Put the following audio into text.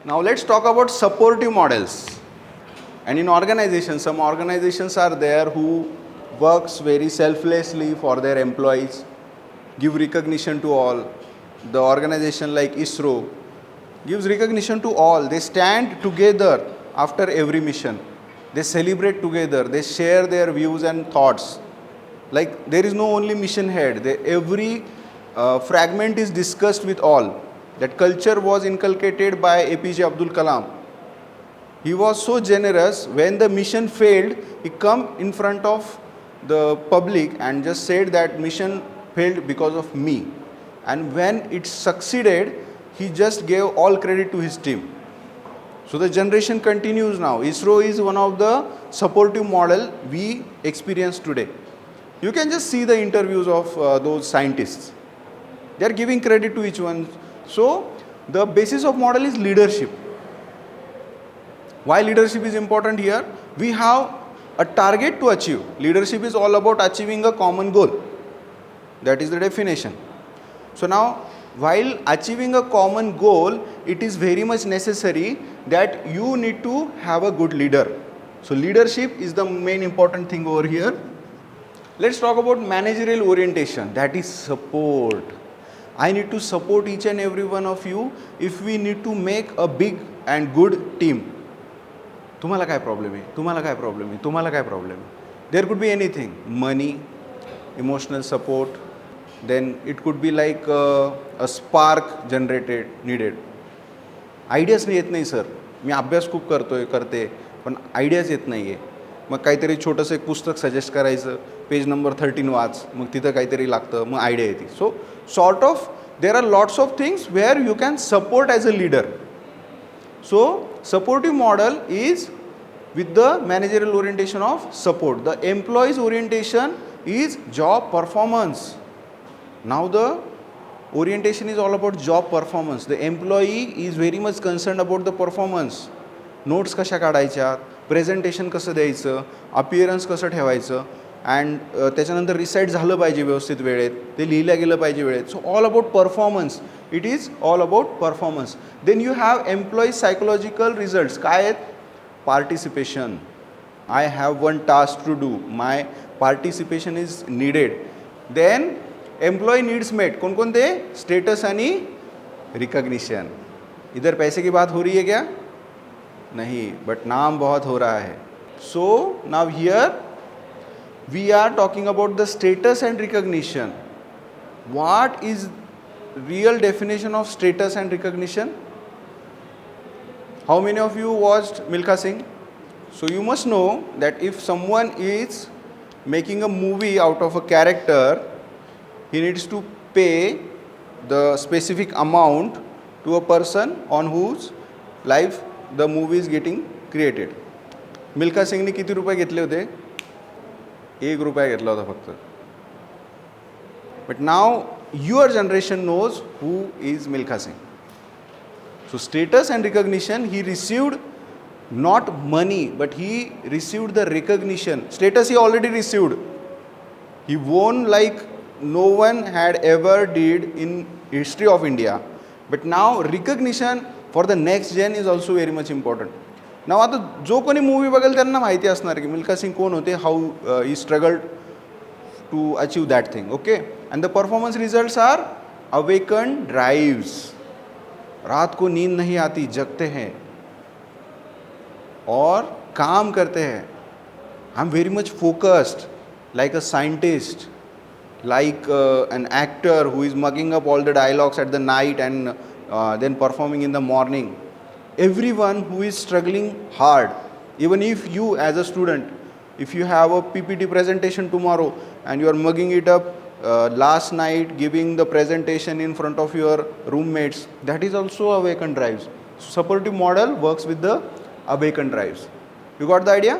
Now let's talk about supportive models. And in organizations, some organizations are there who works very selflessly for their employees, give recognition to all. The organization like ISRO gives recognition to all. They stand together after every mission. They celebrate together. They share their views and thoughts. Like there is no only mission head. Every fragment is discussed with all. That culture was inculcated by APJ Abdul Kalam. He was so generous. When the mission failed, he come in front of the public and just said that mission failed because of me. And when it succeeded, he just gave all credit to his team. So the generation continues now. ISRO is one of the supportive model we experience today. You can just see the interviews of those scientists. They are giving credit to each one. So the basis of model is leadership. Why leadership is important here? We have a target to achieve. Leadership is all about achieving a common goal. That is the definition. So now, while achieving a common goal, it is very much necessary that you need to have a good leader. So leadership is the main important thing over here. Let's talk about managerial orientation. That is support. I need to support each and every one of you if we need to make a big and good team. तुम्हाला काय problem आहे, तुम्हाला काय problem आहे, तुम्हाला काय problem आहे. There could be anything, money, emotional support, then it could be like a spark generated, needed. Ideas येत नाही सर, मी अभ्यास खूप करते पण आयडियाज येत नाही आहे. मग काहीतरी छोटंसं एक पुस्तक सजेस्ट करायचं, पेज नंबर 13 वाच, मग तिथं काहीतरी लागतं, मग आयडिया येते. So sort of there are lots of things where you can support as a leader. So supportive model is with the managerial orientation of support. The employee's orientation is job performance. Now the orientation is all about job performance. The employee is very much concerned about the performance. Notes कशा काढायच्या, presentation कसं द्यायचं, appearance कसं ठेवायचं, and त्याच्यानंतर recite झालं पाहिजे व्यवस्थित वेळेत, ते लिहिलं गेलं पाहिजे वेळेत. So all about performance. It is all about performance. Then you have employee psychological results. काय आहेत? Participation. I have one task to do, my participation is needed. Then employee needs met. कोणकोणते? स्टेटस आणि recognition. इधर पैसे की बात हो रही है क्या? नहीं, बट नाम बहुत हो रहा है. So now here we are talking about the status and recognition. What is real definition of status and recognition? How many of you watched Milkha Singh? So you must know that if someone is making a movie out of a character, he needs to pay the specific amount to a person on whose life the movie is getting created. Milkha Singh ने किती रुपये घेतले होते? ₹1 घेतला होता फक्त. But now your generation knows who is Milkha Singh. So status and recognition, he received not money, but he received the recognition. Status he already received. He won like no one had ever did in history of India. But now recognition for the next gen is also very much important. नाव आता जो कोणी movie Baghel त्यांना माहिती असणार की मिल्खा सिंग कोण होते, how he struggled to achieve that thing. Okay. And the performance results are awaken drives. रात को नींद नहीं आती, जगते हैं और काम करते हैं. I am very much focused like a scientist, like an actor who is mugging up all the dialogues at the night and then performing in the morning. Everyone who is struggling hard, even if you as a student, if you have a PPT presentation tomorrow and you are mugging it up last night, giving the presentation in front of your roommates, that is also awakened drives. Supportive model works with the awakened drives. You got the idea?